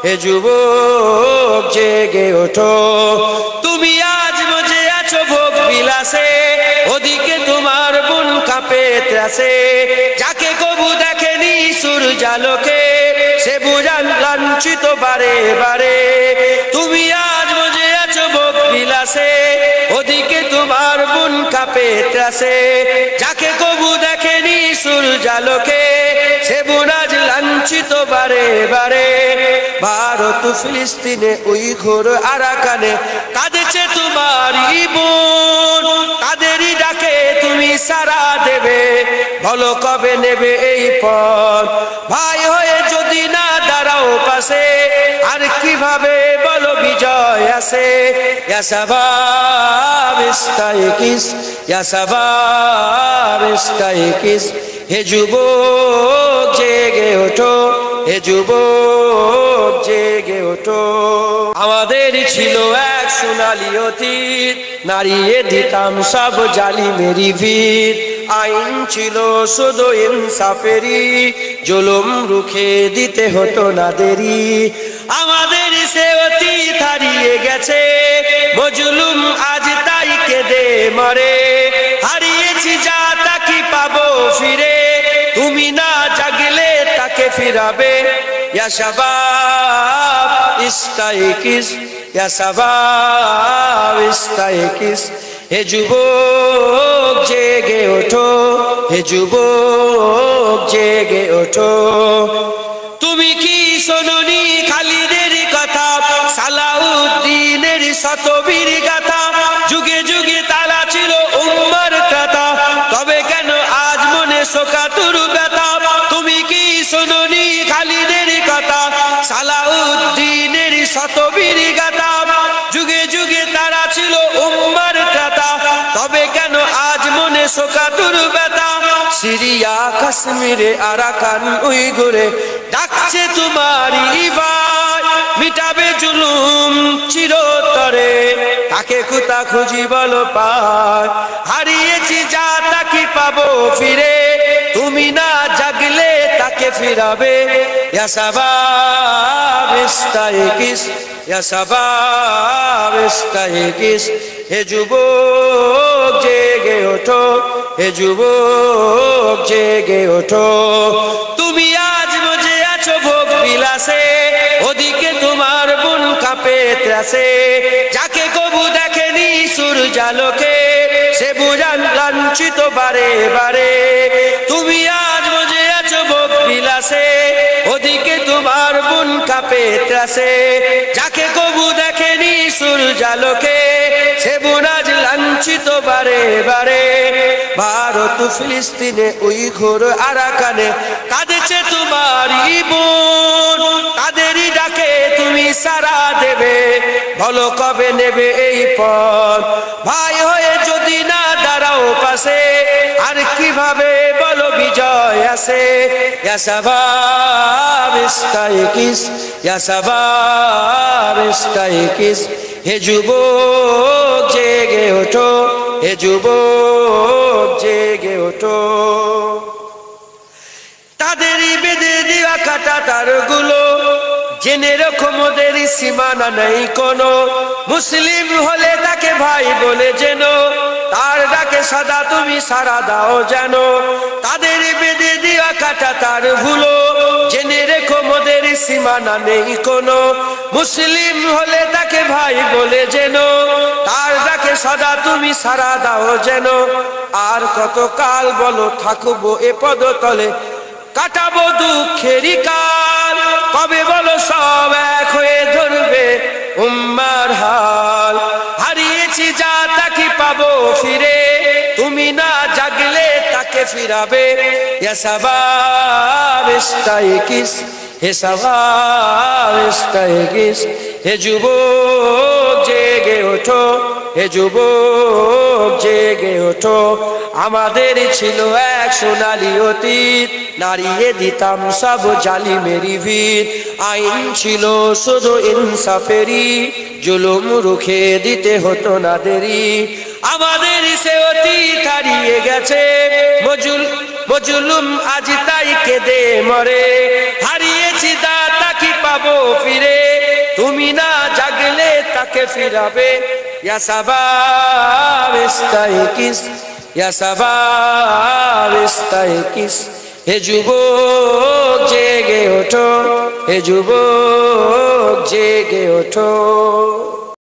হে যুবক জেগে ওঠো। তুমি আজ মজে আছো ভোগ বিলাসে, ওদিকে তোমার বুন কাঁপে ত্রাসে। যাকে কবু দেখেনি সূর্যালোকে, সে বুঝান লাঞ্ছিত বারে বারে। তুমি আজ মজে আছো ভোগ বিলাসে, ওদিকে তোমার বুন কাঁপে ত্রাসে। যাকে কবু দেখেনি সূর্যালোকে, সে বুন আজ লাঞ্ছিত বারে বারে। ভারত ফিলিস্তিনে উইঘুর আরাকানে কাঁদেছে তোমারই বোন, তাদেরই ডাকে তুমি সাড়া দেবে, বলো কবে নেবে এই পথ। ভাই হয়ে যদি না দাঁড়াও পাশে, আর কিভাবে বলো বিজয় আসে। ইয়া শাবাব ইস্তাইকিস, ইয়া শাবাব ইস্তাইকিস, হে যুবক জেগে ওঠো, হে যুবক জেগে ওঠো। আমাদের ছিল এক সোনালী অতীত, নাড়িয়ে দিতাম সব জালিমেরই ভিত। আইন ছিল শুধু ইনসাফেরই, জুলুম রুখে দিতে হতো না দেরি। আমাদের সে অতীত হারিয়ে গেছে, মজলুম আজ তাই কেঁদে মরে। হারিয়েছি যা তা কি পাবো ফিরে, তুমি না জাগলে তাকে ফিরাবে। ইয়া শাবাব ইস্তাইকিস, ইয়া শাবাব ইস্তাইকিস, হে যুবক জেগে ওঠো, হে যুবক জেগে ওঠো। তুমি কি শোনোনি খালিদের কথা, সালাউদ্দিনের শতবীর গাথা। যুগে যুগে তারা ছিল উম্মার কথা, তবে কেন আজ মনে শোকাতুর ব্যথা। তুমি কি শোনোনি খালিদের কথা, সালাউদ্দিনের শতবীর গাথা। যুগে যুগে তারা ছিল উম্মার কথা, তবে কেন আজ মনে শোকাতুর ব্যথা। সিরিয়া কাশ্মীরে আরাকান উইঘুরে ডাকছে তোমারই ভাই, মিটাবে জুলুম চিরতরে, তাকে কোথা খুঁজি বলো পায়। হারিয়েছি যা তা কি পাবো ফিরে, তুমি না জাগলে তাকে ফিরাবে। ইয়া শাবাব ইস্তাইকিস, ইয়া শাবাব ইস্তাইকিস, হে যুবক জেগে ওঠো, হে যুবক জেগে ওঠো। তুমি আজ মজে আছো ভোগ বিলাসে, ওদিকে তোমার বুন কাঁপে ত্রাসে। যাকে কবু দেখেনি সূর্যালোকে, সে বুঝান লাঞ্ছিত বারে বারে। তুমি আজ মজে আছো ভোগ বিলাসে, ওদিকে তোমার বুন কাঁপে ত্রাসে। যাকে কবু দেখেনি সূর্যালোকে, সে বুন আজ লাঞ্ছিত বারে বারে। ভারত ফিলিস্তিনে উইঘুর আরাকানে কাঁদেছে তোমারই বোন, তাদেরই ডাকে তুমি সাড়া দেবে, বলো কবে নেবে এই পথ। ভাই হয়ে যদি না দাঁড়াও পাশে, আর কিভাবে বলো বিজয় আসে। ইয়া শাবাব ইস্তাইকিস, ইয়া শাবাব ইস্তাইকিস, হে যুবক জেগে ওঠো, হে যুবক জেগে ওঠো। তাদেরই বেঁধে দেওয়া কাটা তারগুলো, জেনে রাখো মোদের সীমানা নেই কোনো। মুসলিম হলে তাকে ভাই বলে যেন, তার ডাকে সদা তুমি সাড়া দাও যেন। তাদের বেঁধে দেওয়া কাটা তারগুলো, জেনে রেখো মোদের সীমানা নেই কোনো। মুসলিম হলে তাকে ভাই বলে যেন, তার ডাকে সদা তুমি সাড়া দাও যেন। আর কত কাল বলো থাকবো এ পদতলে, কাটাবো দুঃখেরই কাল। কবে বলো সব এক হয়ে ধরবে উম্মার হাল। হারিয়েছি যা তা কি পাবো ফিরে, তুমি না জাগলে তাকে ফিরাবে। ইয়া শাবাব ইস্তাইকিস, হে শাবাব ইস্তাইকিস, হে যুবক জেগে ওঠো, হে যুবক জেগে ওঠো। আমাদের ছিল এক সোনালী অতীত, নাড়িয়ে দিতাম সব জালিমেরই ভিত। আইন ছিল শুধু ইনসাফেরই, জুলুম রুখে দিতে হতো না দেরি। আমাদের সে অতীত হারিয়ে গেছে, মজলুম আজ তাই কেঁদে মরে। হারিয়েছি দাতা কি পাবো পাবো ফিরে, তুমি না জাগলে তাকে ফিরাবে। ইয়া শাবাব ইস্তাইকিস, ইয়া শাবাব ইস্তাইকিস, হে যুবক জেগে ওঠো, হে যুবক জেগে ওঠো।